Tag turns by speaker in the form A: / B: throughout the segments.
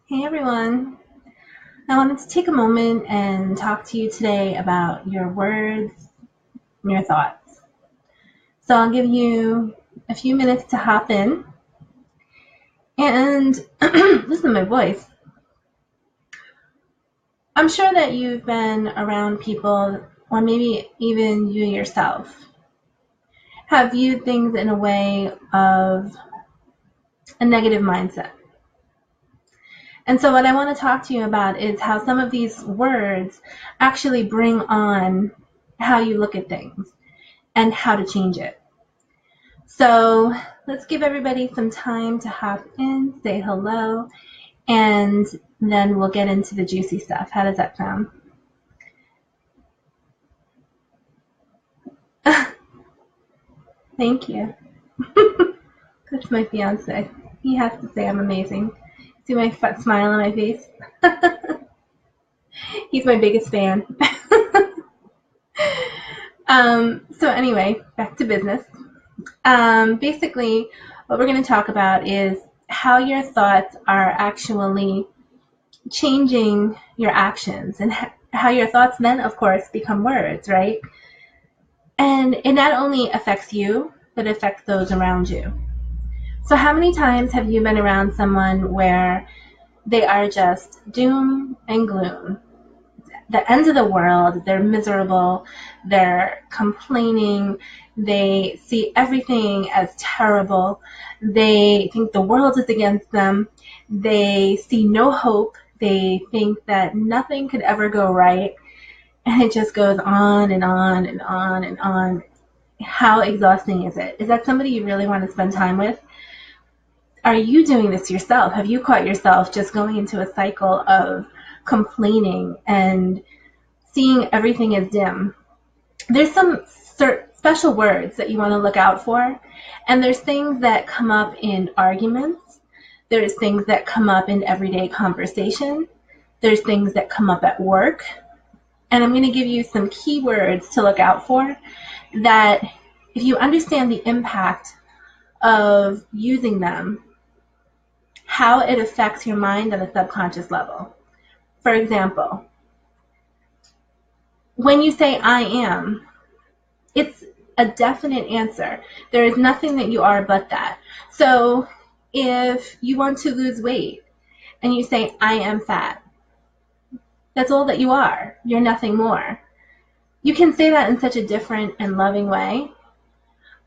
A: Hey everyone. I wanted to take a moment and talk to you today about your words and your thoughts. So I'll give you a few minutes to hop in and listen to my voice. I'm sure that you've been around people, or maybe even you yourself, have viewed things in a way of a negative mindset. And so what I want to talk to you about is how some of these words actually bring on how you look at things and how to change it. So let's give everybody some time to hop in, say hello, and then we'll get into the juicy stuff. How does that sound? Thank you. That's my fiance. He has to say I'm amazing. See my smile on my face? He's my biggest fan. So anyway, back to business. Basically, what we're going to talk about is how your thoughts are actually changing your actions and how your thoughts then, of course, become words, right? And it not only affects you, but it affects those around you. So how many times have you been around someone where they are just doom and gloom? The end of the world, they're miserable, they're complaining, they see everything as terrible, they think the world is against them, they see no hope, they think that nothing could ever go right, and it just goes on and on and on and on. How exhausting is it? Is that somebody you really want to spend time with? Are you doing this yourself? Have you caught yourself just going into a cycle of complaining and seeing everything as dim? There's some special words that you want to look out for, and there's things that come up in arguments, there's things that come up in everyday conversation, there's things that come up at work, and I'm going to give you some key words to look out for that if you understand the impact of using them, how it affects your mind on a subconscious level. For example, when you say I am, it's a definite answer. There is nothing that you are but that. So if you want to lose weight and you say I am fat, that's all that you are. You're nothing more. You can say that in such a different and loving way.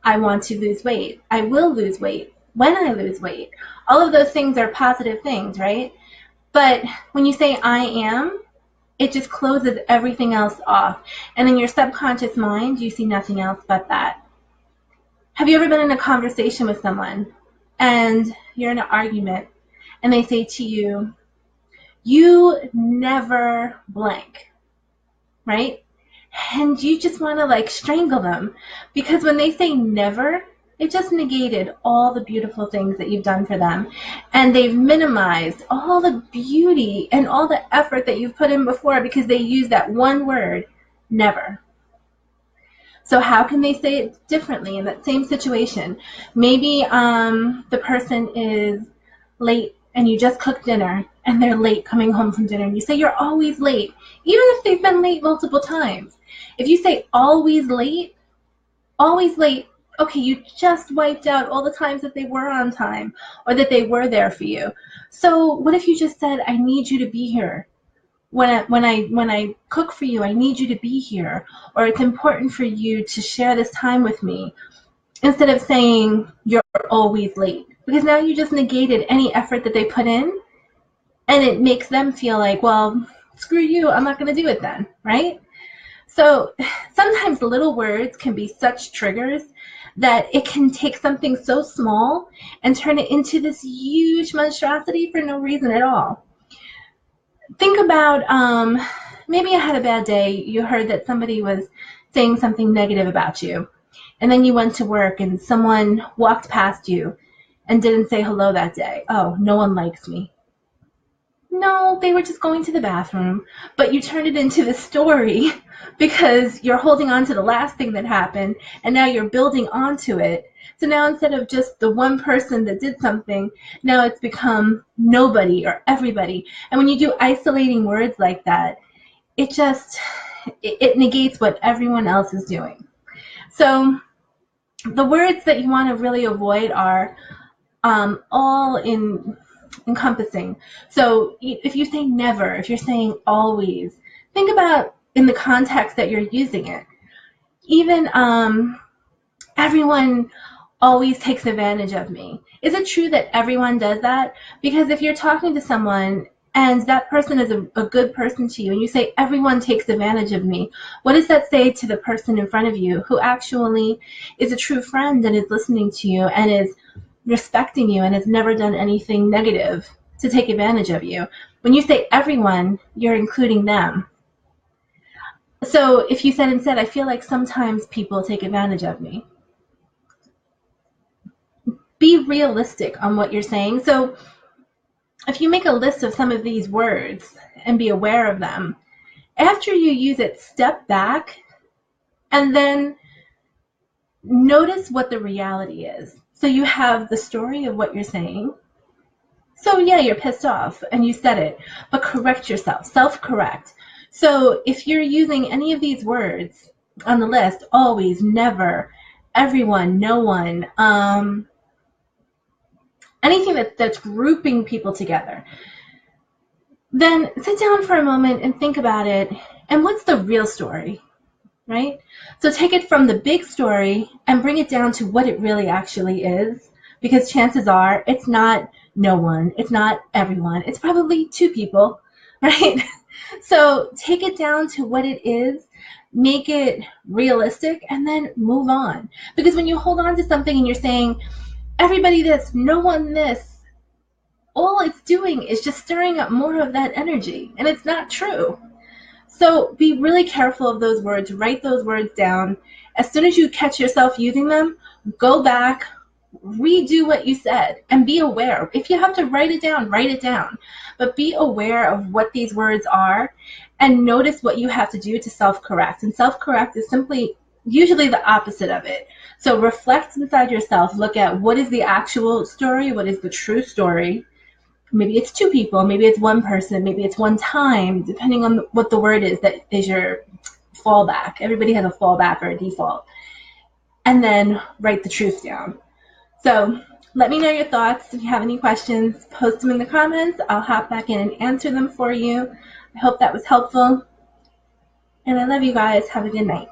A: I want to lose weight. I will lose weight when I lose weight. All of those things are positive things, right? But when you say I am, it just closes everything else off. And in your subconscious mind, you see nothing else but that. Have you ever been in a conversation with someone and you're in an argument and they say to you, you never blank, right? And you just want to like strangle them because when they say never, it just negated all the beautiful things that you've done for them. And they've minimized all the beauty and all the effort that you've put in before because they use that one word, never. So how can they say it differently in that same situation? Maybe the person is late and you just cooked dinner and they're late coming home from dinner and you say you're always late, even if they've been late multiple times. If you say always late, okay, you just wiped out all the times that they were on time or that they were there for you. So what if you just said, I need you to be here? When I cook for you, I need you to be here, or it's important for you to share this time with me, instead of saying you're always late, because now you just negated any effort that they put in, and it makes them feel like, well, screw you, I'm not going to do it then, right? So sometimes little words can be such triggers that it can take something so small and turn it into this huge monstrosity for no reason at all. Think about maybe you had a bad day. You heard that somebody was saying something negative about you. And then you went to work and someone walked past you and didn't say hello that day. Oh, no one likes me. No, they were just going to the bathroom. But you turned it into the story because you're holding on to the last thing that happened, and now you're building onto it So now instead of just the one person that did something, now it's become nobody or everybody. And when you do isolating words like that, it negates what everyone else is doing. So the words that you want to really avoid are all encompassing. So if you say never, if you're saying always, think about in the context that you're using it. Even everyone always takes advantage of me. Is it true that everyone does that? Because if you're talking to someone and that person is a good person to you and you say everyone takes advantage of me, what does that say to the person in front of you who actually is a true friend and is listening to you and is respecting you and has never done anything negative to take advantage of you? When you say everyone, you're including them. So if you said instead, I feel like sometimes people take advantage of me. Be realistic on what you're saying. So if you make a list of some of these words and be aware of them, after you use it, step back and then notice what the reality is. So you have the story of what you're saying. So yeah, you're pissed off and you said it, but correct yourself, self-correct. So if you're using any of these words on the list, always, never, everyone, no one, anything that's grouping people together, then sit down for a moment and think about it. And what's the real story, right? So take it from the big story and bring it down to what it really actually is, because chances are it's not no one, it's not everyone, it's probably two people, right? So take it down to what it is, make it realistic, and then move on. Because when you hold on to something and you're saying, everybody this, no one this, all it's doing is just stirring up more of that energy, and it's not true. So be really careful of those words. Write those words down. As soon as you catch yourself using them, go back, redo what you said, and be aware. If you have to write it down, write it down. But be aware of what these words are and notice what you have to do to self-correct. And self-correct is simply usually the opposite of it. So reflect inside yourself. Look at what is the actual story, what is the true story. Maybe it's two people, maybe it's one person, maybe it's one time, depending on what the word is that is your fallback. Everybody has a fallback or a default. And then write the truth down. So let me know your thoughts. If you have any questions, post them in the comments. I'll hop back in and answer them for you. I hope that was helpful. And I love you guys. Have a good night.